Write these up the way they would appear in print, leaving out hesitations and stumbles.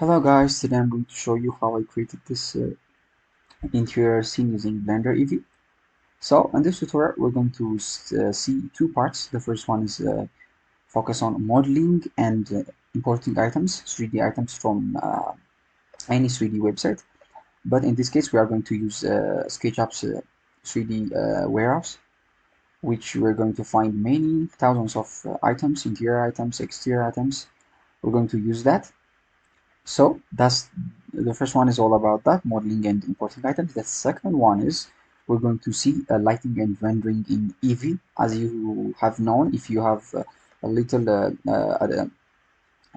Hello guys, today I'm going to show you how I created this interior scene using Blender Eevee. So in this tutorial we're going to see two parts. The first one is focus on modeling and importing items, 3D items from any 3D website. But in this case we are going to use SketchUp's 3D warehouse, which we're going to find many thousands of items, interior items, exterior items. We're going to use that. So that's the first one is all about that, modeling and importing items. The second one is we're going to see lighting and rendering in Eevee. As you have known, if you have a little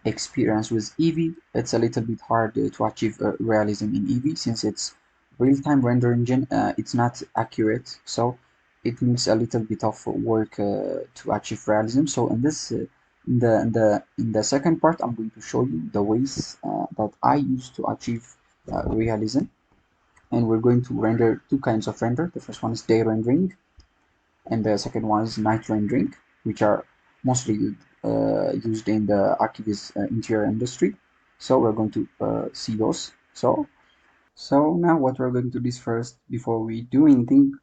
experience with Eevee, it's a little bit hard to achieve realism in Eevee since it's real-time render engine. It's not accurate, so it needs a little bit of work to achieve realism. So in this in the second part, I'm going to show you the ways that I use to achieve realism, and we're going to render two kinds of render. The first one is day rendering, and the second one is night rendering, which are mostly used in the archivist interior industry. So we're going to see those. So now what we're going to do is first, before we do anything,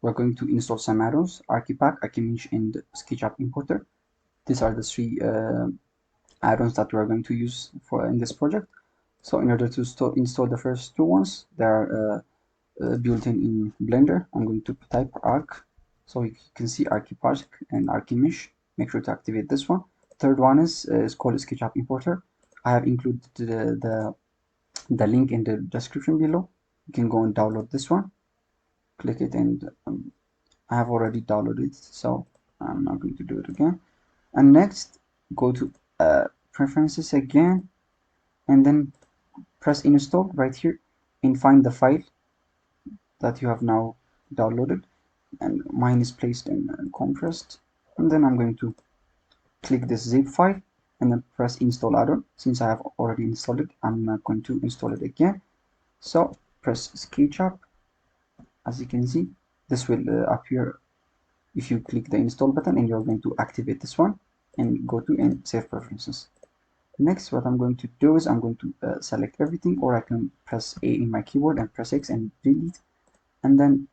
we're going to install some addons: Archpack, Archmesh, and SketchUp Importer. These are the three addons that we're going to use for in this project. So in order to install the first two ones, they are built in Blender. I'm going to type arc, so you can see Archpack and Archmesh. Make sure to activate this one. Third one is called SketchUp Importer. I have included the link in the description below. You can go and download this one. Click it, and I have already downloaded it, so I'm not going to do it again. And next, go to preferences again, and then press install right here, and find the file that you have now downloaded, and mine is placed in compressed. And then I'm going to click this zip file and then press install addon. Since I have already installed it, I'm not going to install it again. So press SketchUp. As you can see, this will appear if you click the install button, and you're going to activate this one and go to and save preferences. Next, what I'm going to do is I'm going to select everything, or I can press A in my keyboard and press X and delete, and then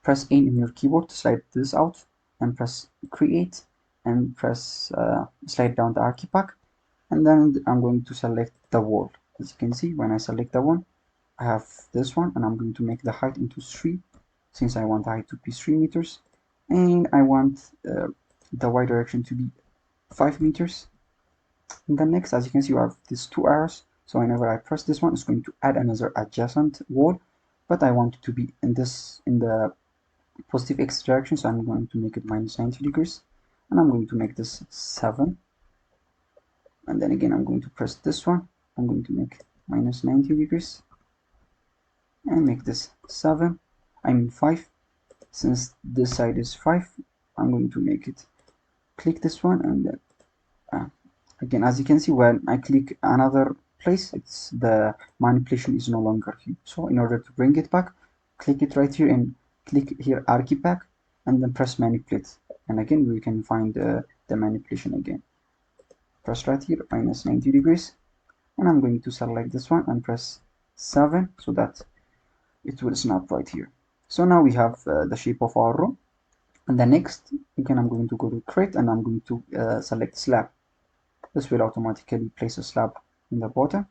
press A in your keyboard to slide this out, and press create, and press slide down the Archpack, and then I'm going to select the wall. As you can see, when I select the one, I have this one, and I'm going to make the height into 3, since I want the height to be 3 meters, and I want the y direction to be 5 meters. And then next, as you can see, you have these two arrows, so whenever I press this one, it's going to add another adjacent wall, but I want it to be in the positive x direction, so I'm going to make it minus 90 degrees, and I'm going to make this 7, and then again I'm going to press this one, I'm going to make minus 90 degrees and make this 7, I mean 5. Since this side is 5, I'm going to make it, click this one, and then again, as you can see, when I click another place, it's the manipulation is no longer here. So in order to bring it back, click it right here and click here Archpack, and then press manipulate, and again we can find the manipulation again. Press right here minus 90 degrees, and I'm going to select this one and press 7 so that it will snap right here. So now we have the shape of our room. And the next, again, I'm going to go to create, and I'm going to select slab. This will automatically place a slab in the bottom.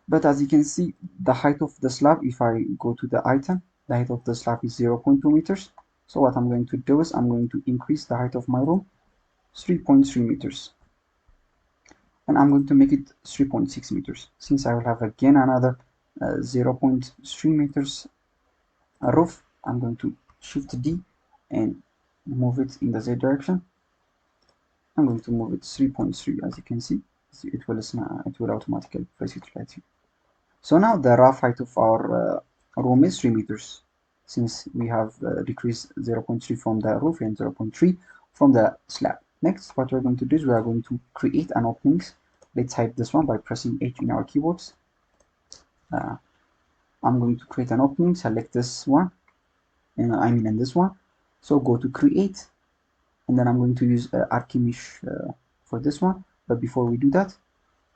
But as you can see, the height of the slab, if I go to the item, the height of the slab is 0.2 meters. So what I'm going to do is I'm going to increase the height of my room 3.3 meters. And I'm going to make it 3.6 meters, since I will have again another 0.3 meters roof. I'm going to shift D and move it in the Z direction. I'm going to move it 3.3. As you can see, it will automatically place it right here. So now the rough height of our room is 3 meters, since we have decreased 0.3 from the roof and 0.3 from the slab. Next, what we're going to do is we are going to create an opening. Let's hide this one by pressing H in our keyboards. I'm going to create an opening, select this one, and in this one. So go to create, and then I'm going to use Archmesh for this one. But before we do that,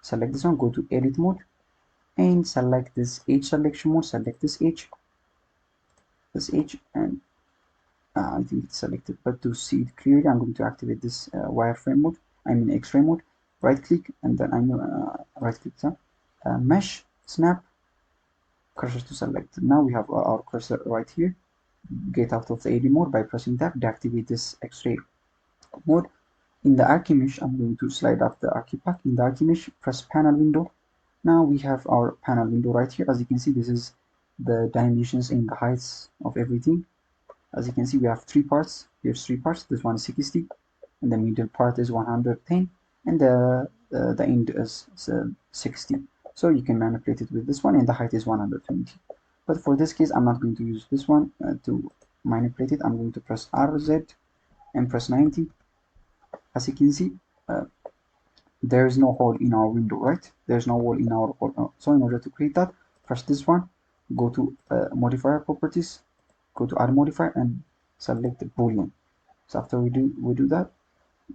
select this one, go to edit mode, and select this edge selection mode. Select this edge, and I think it's selected, but to see it clearly, I'm going to activate this wireframe mode. I mean X-ray mode. Right click, and then I'm right click mesh, snap, cursor to select. Now we have our cursor right here. Get out of the AD mode by pressing tab. Deactivate this X-ray mode. In the Archmesh, I'm going to slide up the Archpack. In the Archmesh, press panel window. Now we have our panel window right here. As you can see, this is the dimensions and the heights of everything. As you can see, we have three parts. Here's three parts. This one is 60, and the middle part is 110, and the end is 60. So you can manipulate it with this one, and the height is 120. But for this case, I'm not going to use this one to manipulate it. I'm going to press RZ and press 90. As you can see, there is no hole in our window, right? There's no hole in our hole. So in order to create that, press this one, go to modifier properties, go to add modifier, and select the boolean. So after we do that,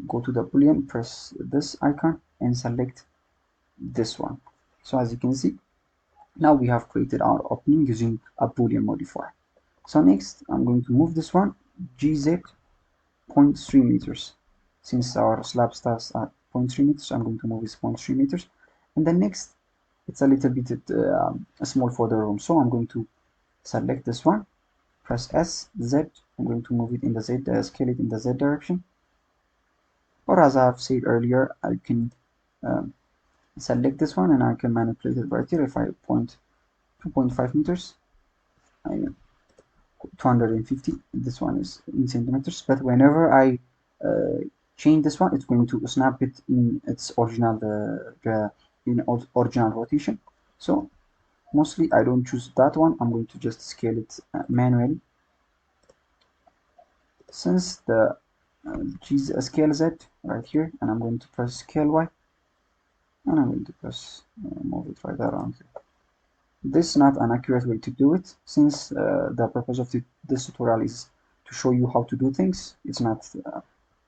go to the boolean, press this icon, and select this one. So as you can see, now we have created our opening using a boolean modifier. So next, I'm going to move this one GZ 0.3 meters. Since our slab starts at 0.3 meters, I'm going to move it 0.3 meters. And then next, it's a little bit small for the room, so I'm going to select this one, press S, Z. I'm going to move it in the Z, scale it in the Z direction. Or as I've said earlier, I can select this one and I can manipulate it right here. If I point 2.5 meters, I mean 250, this one is in centimeters, but whenever I change this one, it's going to snap it in its original original rotation. So mostly I don't choose that one. I'm going to just scale it manually. Since the scale Z right here, and I'm going to press scale Y, and I'm going to press move it right around here. This is not an accurate way to do it, since the purpose of this tutorial is to show you how to do things. It's not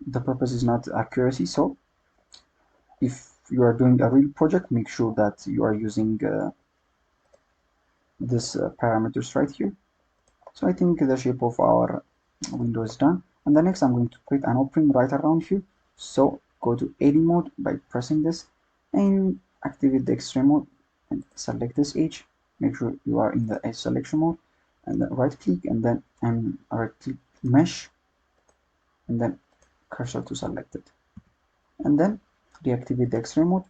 the purpose is not accuracy. So if you are doing a real project, make sure that you are using this parameters right here. So I think the shape of our window is done, and the next I'm going to create an opening right around here. So go to AD mode by pressing this and activate the X-ray mode and select this edge. Make sure you are in the edge selection mode, and then right click, and then right click mesh, and then cursor to select it, and then deactivate the X-ray mode,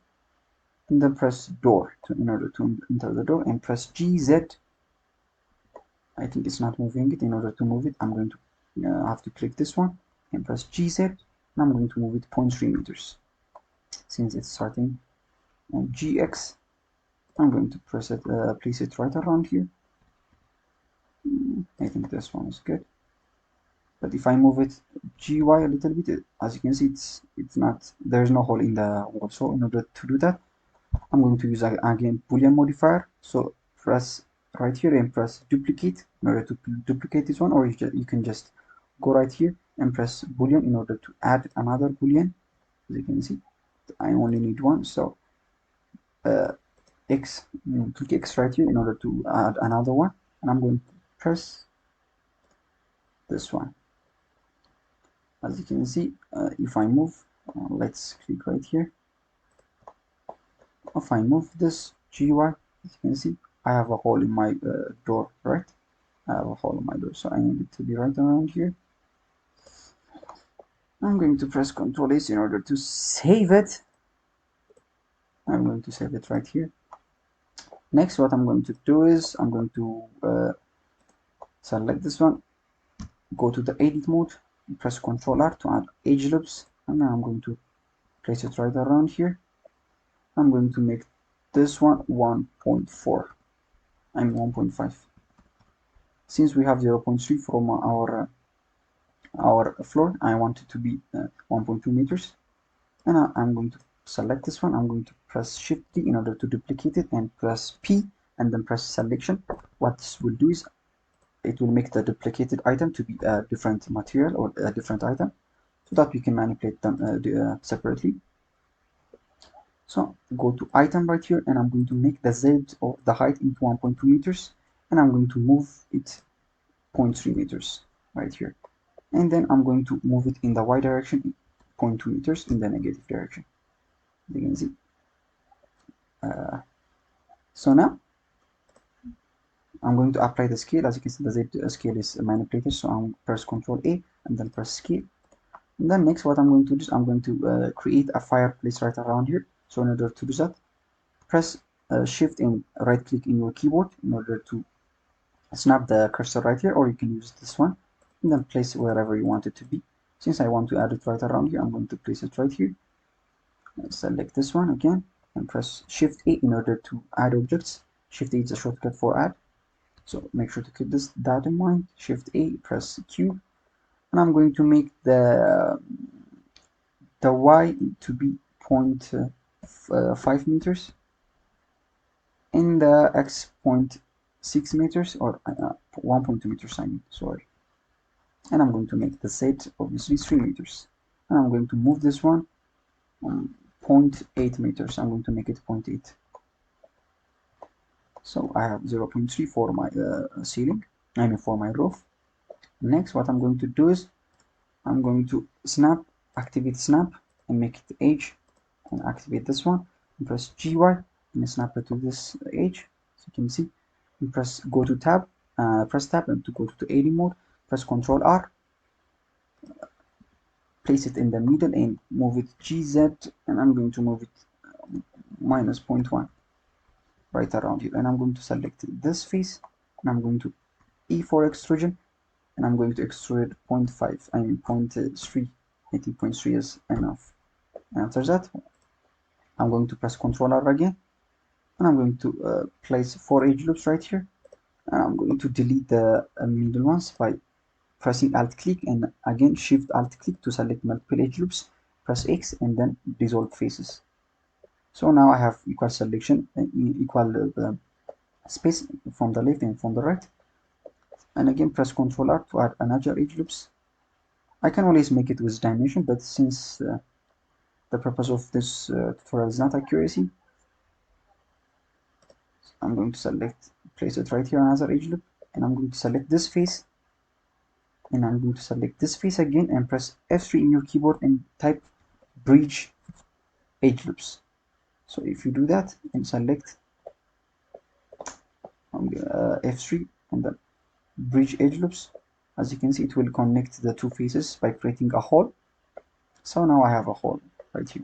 and then press door in order to enter the door, and press GZ. I think it's not moving it. In order to move it, I'm going to have to click this one and press GZ, and I'm going to move it 0.3 meters. Since it's starting GX, I'm going to press it, place it right around here. I think this one is good. But if I move it GY a little bit, as you can see, it's not, there's no hole in the wall. So in order to do that, I'm going to use again boolean modifier. So press right here and press duplicate in order to duplicate this one, or you can just go right here and press boolean in order to add another boolean. As you can see, I only need one. So click X right here in order to add another one, and I'm going to press this one. As you can see, if I move, let's click right here. If I move this GY, as you can see, I have a hole in my door, right? I have a hole in my door, so I need it to be right around here. I'm going to press Ctrl S in order to save it. I'm going to save it right here. Next, what I'm going to do is I'm going to select this one, go to the edit mode, press Ctrl R to add edge loops, and now I'm going to place it right around here. I'm going to make this one 1.4. I'm 1.5. Since we have 0.3 from our floor, I want it to be 1.2 meters, and I'm going to select this one. I'm going to press Shift D in order to duplicate it, and press P, and then press selection. What this will do is it will make the duplicated item to be a different material or a different item, so that we can manipulate them separately. So go to item right here, and I'm going to make the Z or the height into 1.2 meters, and I'm going to move it 0.3 meters right here. And then I'm going to move it in the y direction 0.2 meters in the negative direction. You can see. So now I'm going to apply the scale. As you can see, the Z scale is manipulated, so I'm press Ctrl A and then press scale. And then next, what I'm going to do is I'm going to create a fireplace right around here. So in order to do that, press Shift and right click in your keyboard in order to snap the cursor right here, or you can use this one and then place it wherever you want it to be. Since I want to add it right around here, I'm going to place it right here. Select this one again and press Shift A in order to add objects. Shift A is a shortcut for add. So make sure to keep that in mind. Shift A, press Q, and I'm going to make the Y to be 0.5 meters and the X 0.6 meters, or 1.2 meters, I mean, sorry. And I'm going to make the Z obviously 3 meters. And I'm going to move this one 0.8 meters. I'm going to make it 0.8. So I have 0.3 for my ceiling, I mean for my roof. Next, what I'm going to do is I'm going to activate snap and make it edge, and activate this one and press GY and snap it to this edge, as you can see, and go to tab, press tab, and to go to the AD mode, press Ctrl R, place it in the middle and move it GZ, and I'm going to move it minus 0.1 right around here, and I'm going to select this face, and I'm going to E for extrusion, and I'm going to extrude 0.5, I mean 0.3. I think 0.3 is enough. And after that, I'm going to press Ctrl R again, and I'm going to place 4 edge loops right here, and I'm going to delete the middle ones by pressing Alt click and again Shift Alt click to select multiple edge loops, press X and then dissolve faces. So now I have equal selection, equal space from the left and from the right, and again press Ctrl R to add another edge loops. I can always make it with dimension, but since the purpose of this tutorial is not accuracy, I'm going to place it right here, another edge loop, and I'm going to select this face, and I'm going to select this face again and press F3 in your keyboard and type bridge edge loops. So if you do that and select F3 and then bridge edge loops, as you can see, it will connect the two faces by creating a hole. So now I have a hole right here.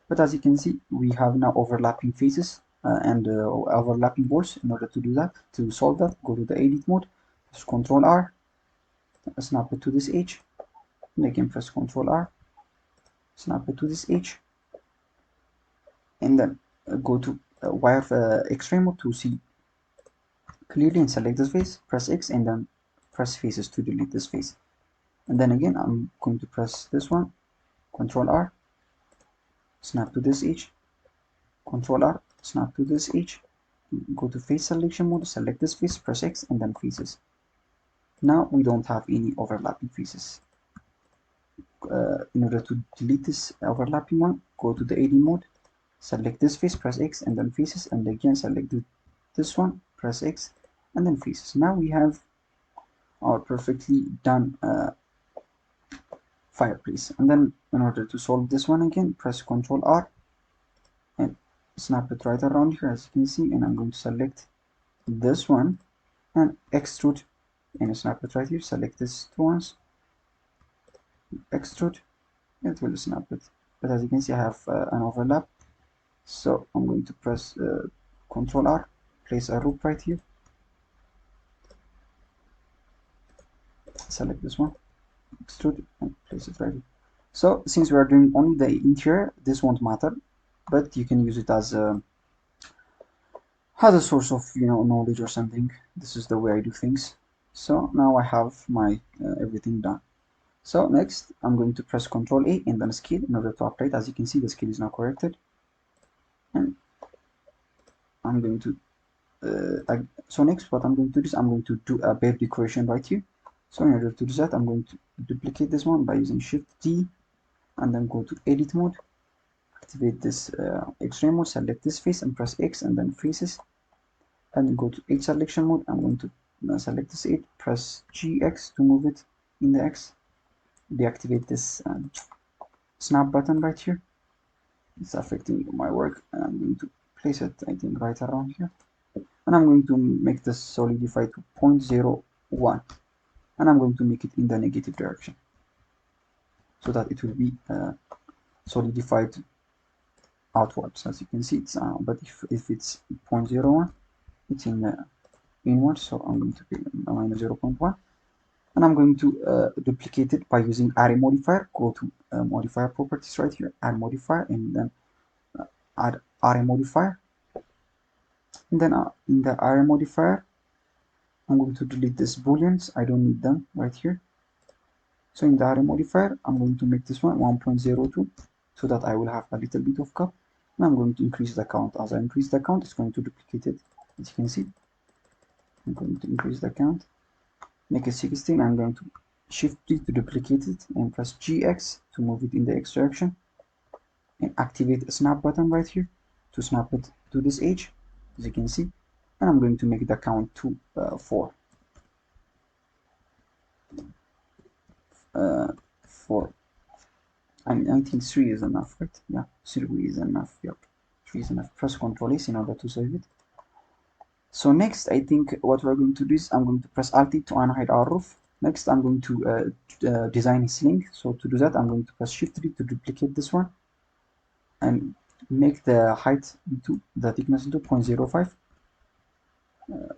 But as you can see, we have now overlapping faces and overlapping balls. In order to do that, to solve that, go to the edit mode, press Ctrl R, snap it to this edge, and again press Ctrl R, snap it to this edge, and then go to X-ray mode to see clearly and select this face, press X, and then press faces to delete this face. And then again, I'm going to press this one, Ctrl R, snap to this edge, Ctrl R, snap to this edge, go to face selection mode, select this face, press X, and then faces. Now we don't have any overlapping faces. In order to delete this overlapping one, go to the AD mode, select this face, press X, and then faces, and again select this one, press X, and then faces. Now we have our perfectly done fireplace. And then in order to solve this one again, press Ctrl R and snap it right around here, as you can see, and I'm going to select this one and extrude and snap it right here. Select this two ones, extrude, it will snap it. But as you can see, I have an overlap, so I'm going to press Ctrl R, place a loop right here, select this one, extrude, and place it right here. So since we are doing only the interior, this won't matter, but you can use it as a source of knowledge or something. This is the way I do things. So now I have my everything done. So next I'm going to press Ctrl A and then scale in order to update. As you can see, the scale is now corrected, and I'm going to so next what I'm going to do is I'm going to do a bed decoration right here. So in order to do that, I'm going to duplicate this one by using Shift D and then go to edit mode, activate this X-ray mode, select this face and press X and then faces, and go to edge selection mode. I'm going to select this edge, press GX to move it in the X, deactivate this snap button right here. It's affecting my work, and I'm going to place it, I think, right around here, and I'm going to make this solidify to 0.01, and I'm going to make it in the negative direction so that it will be solidified outwards. As you can see, it's but if it's 0.01, it's in inwards, so I'm going to be minus 0.1, and I'm going to duplicate it by using array modifier. Go to modifier properties right here, add modifier, and then add array modifier, and then in the array modifier I'm going to delete these booleans, I don't need them right here. So in the array modifier I'm going to make this one 1.02 so that I will have a little bit of cap, and I'm going to increase the count. As I increase the count, it's going to duplicate it. As you can see, I'm going to increase the count, make it 16. I'm going to shift D to duplicate it and press GX to move it in the X direction, and activate a snap button right here to snap it to this edge, as you can see, and I'm going to make the count to 4. 4. I think 3 is enough, right? Yeah, 3 is enough. Yep, 3 is enough. Press Ctrl S in order to save it. So next, I think what we're going to do is I'm going to press Alt to unhide our roof. Next, I'm going to design a sling. So to do that, I'm going to press Shift D to duplicate this one and make the height into the thickness into 0.05.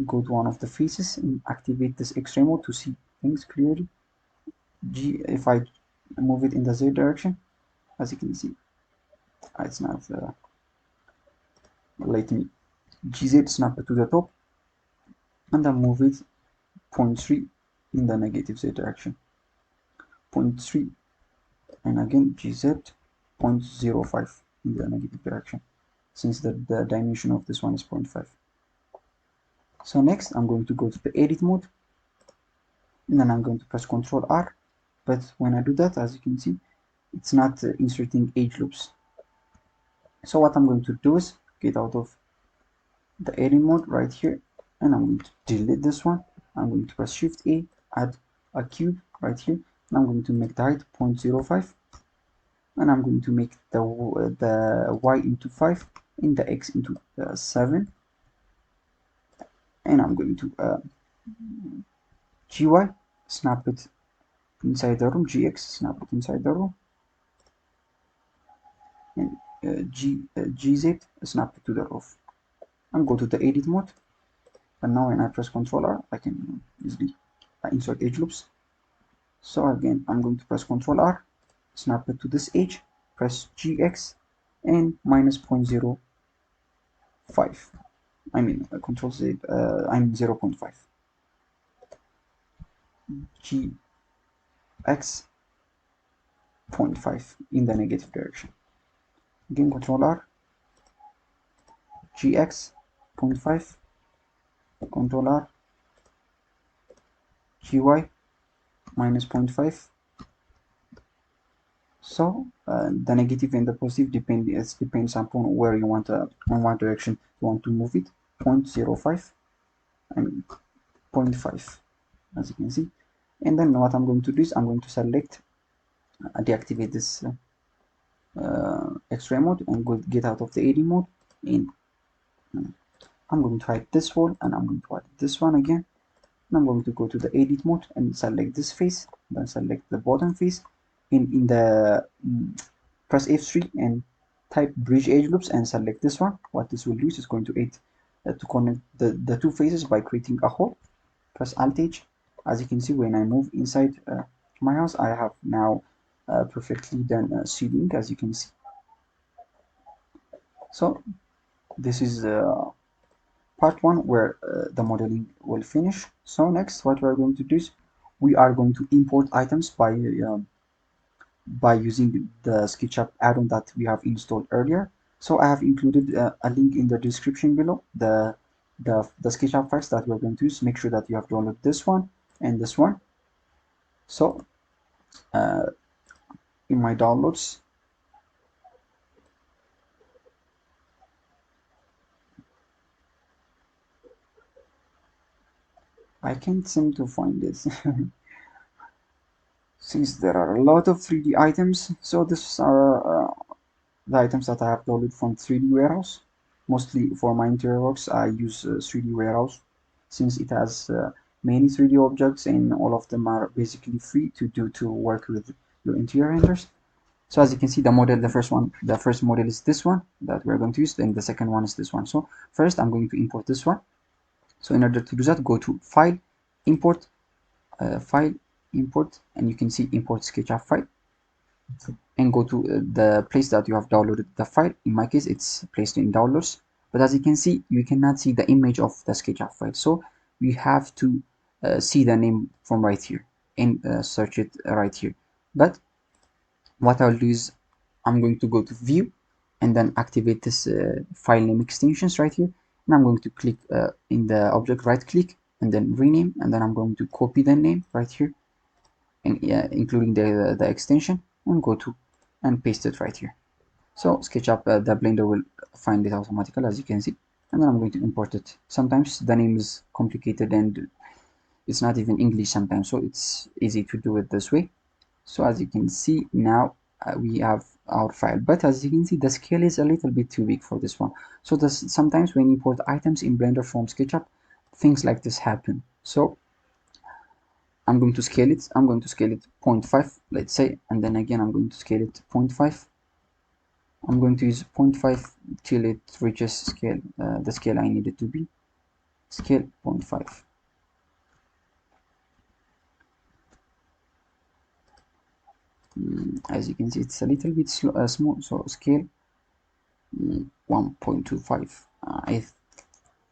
Go to one of the faces and activate this X-ray mode to see things clearly. If I move it in the Z direction, as you can see, it's not. Let me GZ snap it to the top, and then move it 0.3 in the negative Z direction. 0.3, and again GZ 0.05 in the negative direction, since the dimension of this one is 0.5. So next, I'm going to go to the edit mode, and then I'm going to press Ctrl R. But when I do that, as you can see, it's not inserting edge loops. So what I'm going to do is get out of the edit mode right here, and I'm going to delete this one. I'm going to press Shift A, add a cube right here, and I'm going to make the height 0.05, and I'm going to make the y into 5 and the x into 7, and I'm going to gy snap it inside the room, gx snap it inside the room, and gz snap it to the roof, and go to the edit mode. And now when I press Ctrl R, I can easily insert edge loops. So again, I'm going to press Ctrl R, snap it to this edge, press GX, and minus 0.05. I mean, Control Z, I mean 0.5. GX 0.5 in the negative direction. Again, Control R, GX 0.5, Control R, GY minus 0.5. So the negative and the positive depends upon where you want on what direction you want to move it. 0.05 and 0.5, as you can see. And then what I'm going to do is I'm going to select deactivate this X-ray mode and get out of the AD mode. And I'm going to hide this wall, and I'm going to hide this one again. And I'm going to go to the edit mode and select this face, then select the bottom face, and in the press F3 and type bridge edge loops and select this one. What this will do is it's going to aid to connect the two faces by creating a hole. Press Alt H. As you can see, when I move inside my house, I have now perfectly done sealing, as you can see. So this is part 1 where the modeling will finish. So next, what we're going to do is we are going to import items by using the SketchUp add-on that we have installed earlier. So I have included a link in the description below, the SketchUp files that we're going to use. Make sure that you have downloaded this one and this one. So in my downloads, I can't seem to find this. Since there are a lot of 3D items, so these are the items that I have loaded from 3D warehouse. Mostly for my interior works I use 3D warehouse, since it has many 3D objects and all of them are basically free to work with your interior renders. So as you can see, the first model is this one that we're going to use, then the second one is this one. So first I'm going to import this one. So in order to do that, go to file, import, file, import, and you can see import SketchUp file, and go to the place that you have downloaded the file. In my case, it's placed in downloads, but as you can see, you cannot see the image of the SketchUp file. So we have to see the name from right here and search it right here. But what I'll do is I'm going to go to view and then activate this file name extensions right here, and I'm going to click in the object, right click, and then rename, and then I'm going to copy the name right here, and including the extension, and go to and paste it right here. So SketchUp, the Blender will find it automatically, as you can see, and then I'm going to import it. Sometimes the name is complicated and it's not even English sometimes, so it's easy to do it this way. So as you can see now, we have our file, but as you can see, the scale is a little bit too big for this one. So sometimes when you import items in Blender from SketchUp, things like this happen. So I'm going to scale it. I'm going to scale it 0.5, let's say, and then again I'm going to scale it 0.5. I'm going to use 0.5 till it reaches scale, the scale I need it to be. Scale 0.5. As you can see, it's a little bit small, so scale 1.25. I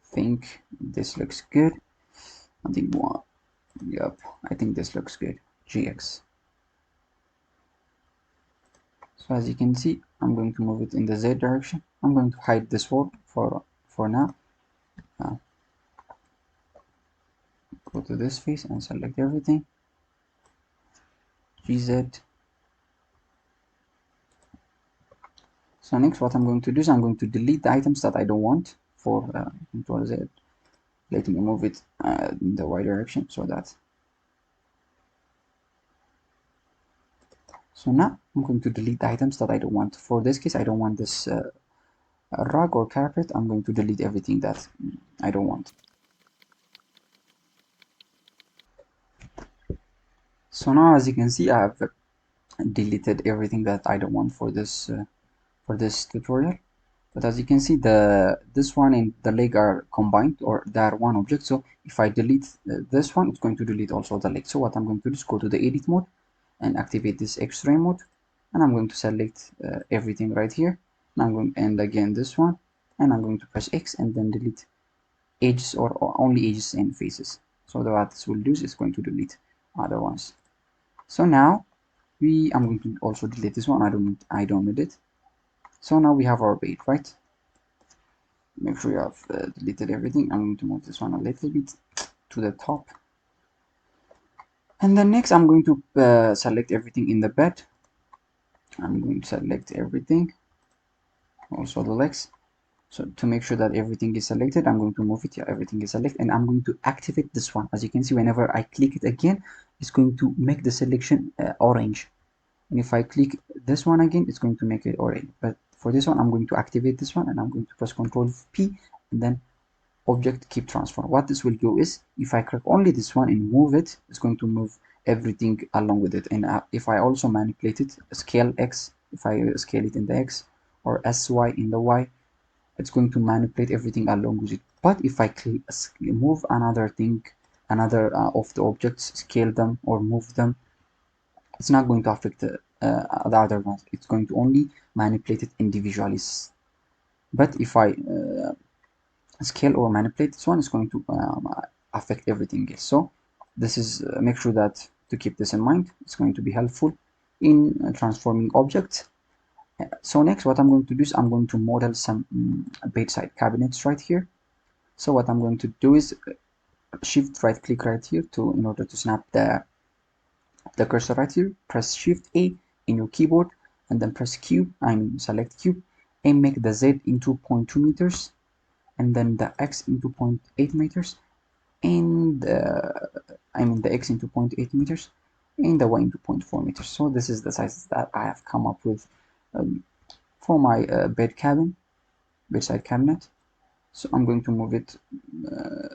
think this looks good. I think one, yep, I think this looks good. GX. So as you can see, I'm going to move it in the Z direction. I'm going to hide this wall for now. Go to this face and select everything. GZ. So next, what I'm going to do is I'm going to delete the items that I don't want for Control Z. Let me move it in the Y direction so that. So now I'm going to delete the items that I don't want. For this case, I don't want this rug or carpet. I'm going to delete everything that I don't want. So now, as you can see, I have deleted everything that I don't want for this tutorial. But as you can see, this one and the leg are combined, or they are one object. So if I delete this one, it's going to delete also the leg. So what I'm going to do is go to the edit mode and activate this X-ray mode, and I'm going to select everything right here. And again this one, and I'm going to press X and then delete edges, or only edges and faces. So what this will do is it's going to delete other ones. So now I'm going to also delete this one. I don't need it. So now we have our bait, right? Make sure you have deleted everything. I'm going to move this one a little bit to the top. And then next I'm going to select everything in the bed. I'm going to select everything, also the legs. So to make sure that everything is selected, I'm going to move it. Yeah, everything is selected, and I'm going to activate this one. As you can see, whenever I click it again, it's going to make the selection orange. And if I click this one again, it's going to make it orange. But for this one, I'm going to activate this one, and I'm going to press Ctrl P and then object keep transform. What this will do is, if I click only this one and move it, it's going to move everything along with it. And if I also manipulate it, scale X, if I scale it in the X, or SY in the Y, it's going to manipulate everything along with it. But if I move another thing, another of the objects, scale them or move them, it's not going to affect the other ones. It's going to only manipulate it individually. But if I scale or manipulate this one, is going to affect everything else. So this is make sure that to keep this in mind. It's going to be helpful in transforming objects. So next, what I'm going to do is I'm going to model some bedside cabinets right here. So what I'm going to do is shift right click right here in order to snap the cursor right here. Press Shift A in your keyboard and then press Cube. Select Cube and make the Z into 0.2 meters and then the X into 0.8 meters. and I mean the x into 0.8 meters and the y into 0.4 meters. So this is the sizes that I have come up with for my bedside cabinet. So I'm going to move it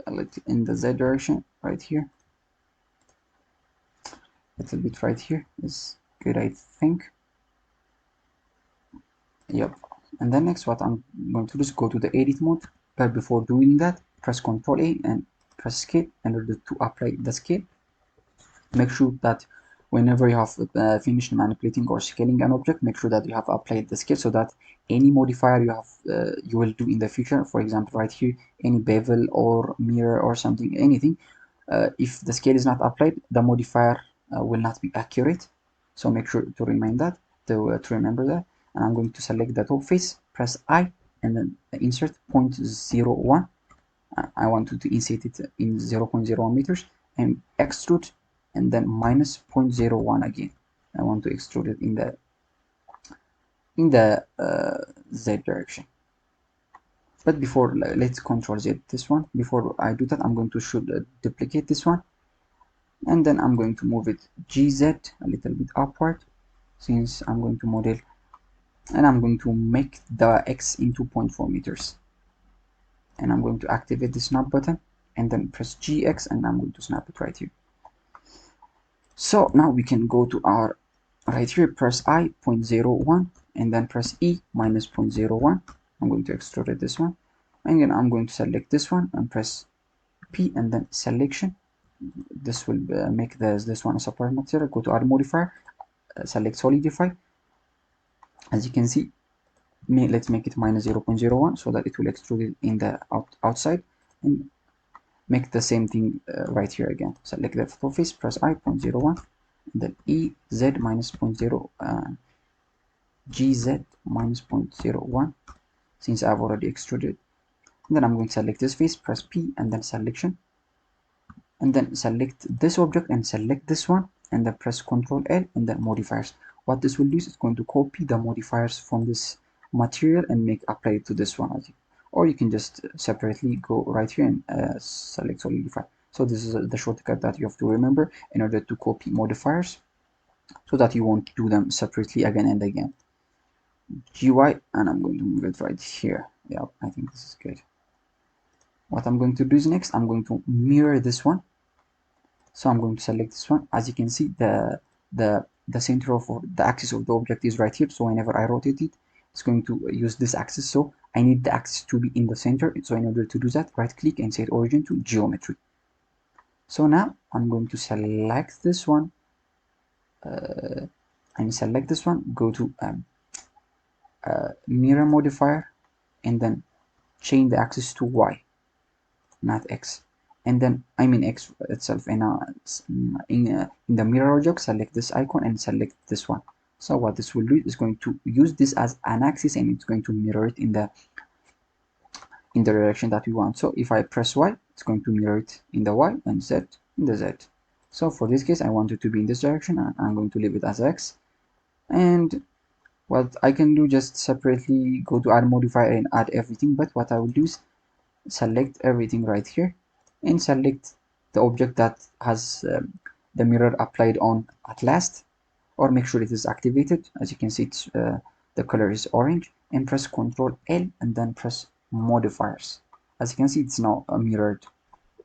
a little in the z direction right here. A little bit right here is good, I think. Yep. And then next, what I'm going to do is go to the edit mode. But before doing that, press Ctrl A and press scale in order to apply the scale. Make sure that whenever you have finished manipulating or scaling an object, make sure that you have applied the scale so that any modifier you will do in the future, for example right here, any bevel or mirror or something, anything, if the scale is not applied, the modifier will not be accurate. So make sure to remind that, to remember that. And I'm going to select the top face, press I, and then insert 0.01. I want to insert it in 0.01 meters, and extrude, and then minus 0.01 again. I want to extrude it in the Z direction. But before, let's Control Z this one. Before I do that, I'm going to duplicate this one, and then I'm going to move it GZ a little bit upward, since I'm going to model, and I'm going to make the X into 0.4 meters. And I'm going to activate the snap button and then press GX, and I'm going to snap it right here. So now we can go to our right here, press I 0.01 and then press E minus 0.01. I'm going to extrude this one, and then I'm going to select this one and press P and then selection. This will make this one a separate material. Go to add modifier, select solidify. As you can see, let's make it minus 0.01 so that it will extrude it in the outside, and make the same thing right here again. Select the surface, press I 0.01, and then EZ minus 0.0, GZ minus 0.01, since I've already extruded. And then I'm going to select this face, press P and then selection, and then select this object and select this one, and then press Ctrl L and then modifiers. What this will do is it's going to copy the modifiers from this material and apply it to this one. Or you can just separately go right here and select solidify. So this is the shortcut that you have to remember in order to copy modifiers, so that you won't do them separately again and again. GY, and I'm going to move it right here. Yeah, I think this is good. What I'm going to do is next, I'm going to mirror this one. So I'm going to select this one. As you can see, the center of the axis of the object is right here. So whenever I rotate it, it's going to use this axis. So I need the axis to be in the center. So in order to do that, right click and set origin to geometry. So now I'm going to select this one and select this one, go to mirror modifier, and then change the axis to Y, not X. And then I mean X itself, and in the mirror object, select this icon and select this one. So what this will do is going to use this as an axis, and it's going to mirror it in the direction that we want. So if I press Y, it's going to mirror it in the Y, and Z in the Z. So for this case, I want it to be in this direction, and I'm going to leave it as X. And what I can do, just separately go to add modifier and add everything. But what I will do is select everything right here and select the object that has the mirror applied on at last, or make sure it is activated. As you can see, it's the color is orange, and press Ctrl L and then press modifiers. As you can see, it's now mirrored.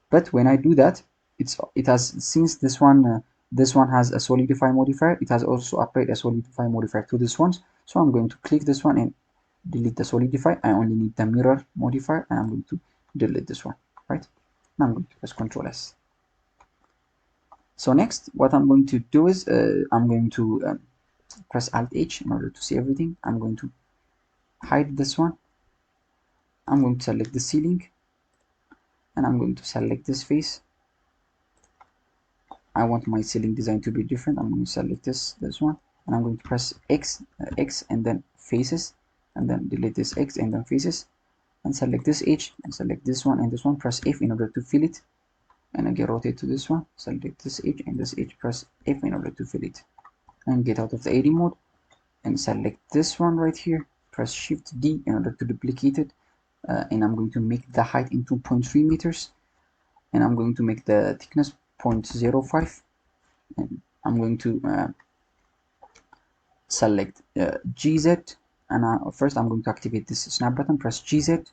But when I do that, it has, since this one has a solidify modifier, it has also applied a solidify modifier to this one. So I'm going to click this one and delete the solidify. I only need the mirror modifier, and I'm going to delete this one. Right now, I'm going to press Ctrl S. So next, what I'm going to do is I'm going to press Alt H in order to see everything. I'm going to hide this one. I'm going to select the ceiling, and I'm going to select this face. I want my ceiling design to be different. I'm going to select this one, and I'm going to press X and then faces, and then delete this X and then faces, and select this H and select this one and this one. Press F in order to fill it, and again rotate to this one. Select this H and this H. Press F in order to fill it, and get out of the edit mode and select this one right here. Press Shift D in order to duplicate it, and I'm going to make the height into 0.3 meters. and I'm going to make the thickness 0.05, and I'm going to select GZ, and first I'm going to activate this snap button, press GZ,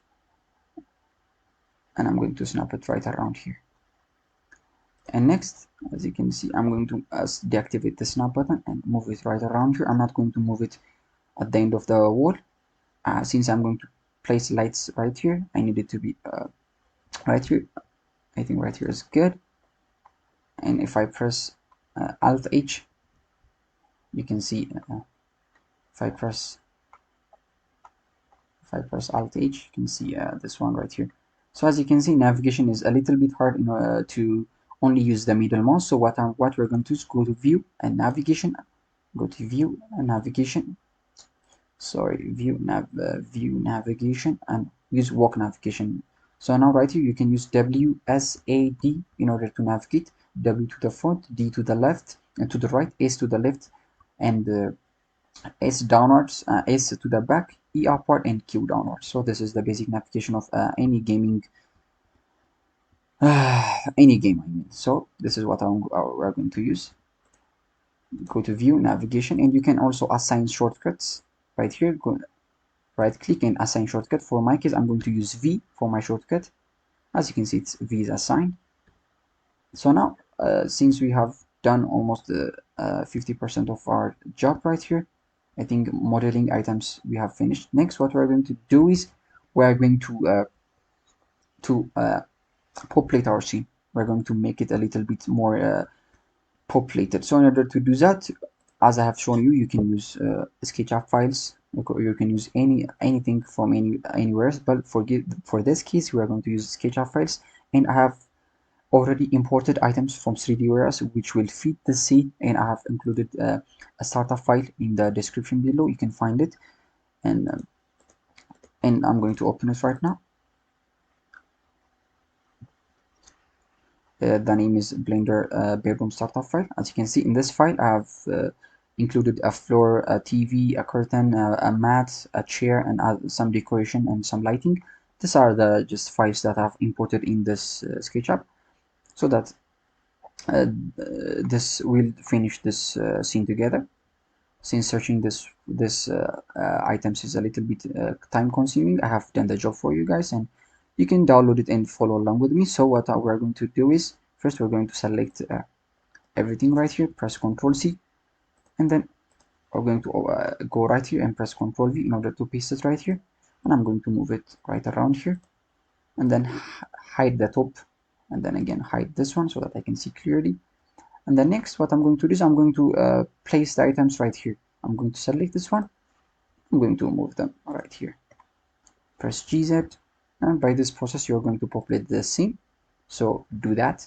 and I'm going to snap it right around here. And next, as you can see, I'm going to deactivate the snap button and move it right around here. I'm not going to move it at the end of the wall, since I'm going to place lights right here. I need it to be right here. I think right here is good. And if I press Alt H, you can see if I press Alt H, you can see this one right here. So as you can see, navigation is a little bit hard to only use the middle mouse. So what we're going to do is go to View and Navigation, go to View and Navigation. Sorry, View Navigation, and use Walk Navigation. So now right here you can use WSAD in order to navigate. W to the front, D to the left, and to the right, S to the left, and S downwards, S to the back, E upward, and Q downwards. So this is the basic navigation of any gaming, any game, I mean. So this is what we're going to use. Go to View Navigation, and you can also assign shortcuts right here. Go right click and assign shortcut. For my case, I'm going to use V for my shortcut. As you can see, it's V is assigned. So now, since we have done almost 50% of our job right here, I think modeling items we have finished. Next, what we're going to do is we're going to populate our scene. We're going to make it a little bit more populated. So in order to do that, as I have shown you, you can use SketchUp files. You can use anything from anywhere. But for this case, we are going to use SketchUp files, and I have already imported items from 3D Warehouse which will fit the scene, and I have included a startup file in the description below. You can find it, and I'm going to open it right now. The name is Blender bedroom startup file. As you can see in this file, I have included a floor, a TV, a curtain, a mat, a chair, and some decoration and some lighting. These are the just files that I've imported in this SketchUp, so that this will finish this scene together. Since searching this items is a little bit time consuming, I have done the job for you guys, and you can download it and follow along with me. So what we're going to do is, first we're going to select everything right here, press Ctrl C, and then we're going to go right here and press Ctrl V in order to paste it right here, and I'm going to move it right around here, and then hide the top, and then again hide this one so that I can see clearly. And then next, what I'm going to do is I'm going to place the items right here. I'm going to select this one. I'm going to move them right here. Press GZ, and by this process, you're going to populate the scene. So do that.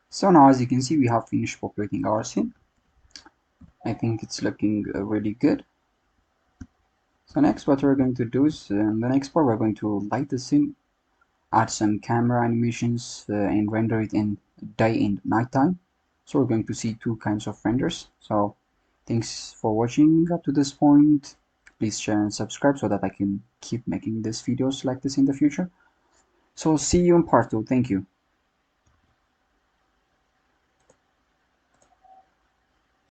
So now, as you can see, we have finished populating our scene. I think it's looking really good. So next, what we're going to do is, in the next part, we're going to light the scene, add some camera animations, and render it in day and nighttime. So we're going to see two kinds of renders. So thanks for watching up to this point. Please share and subscribe so that I can keep making these videos like this in the future. So see you in part 2. Thank you.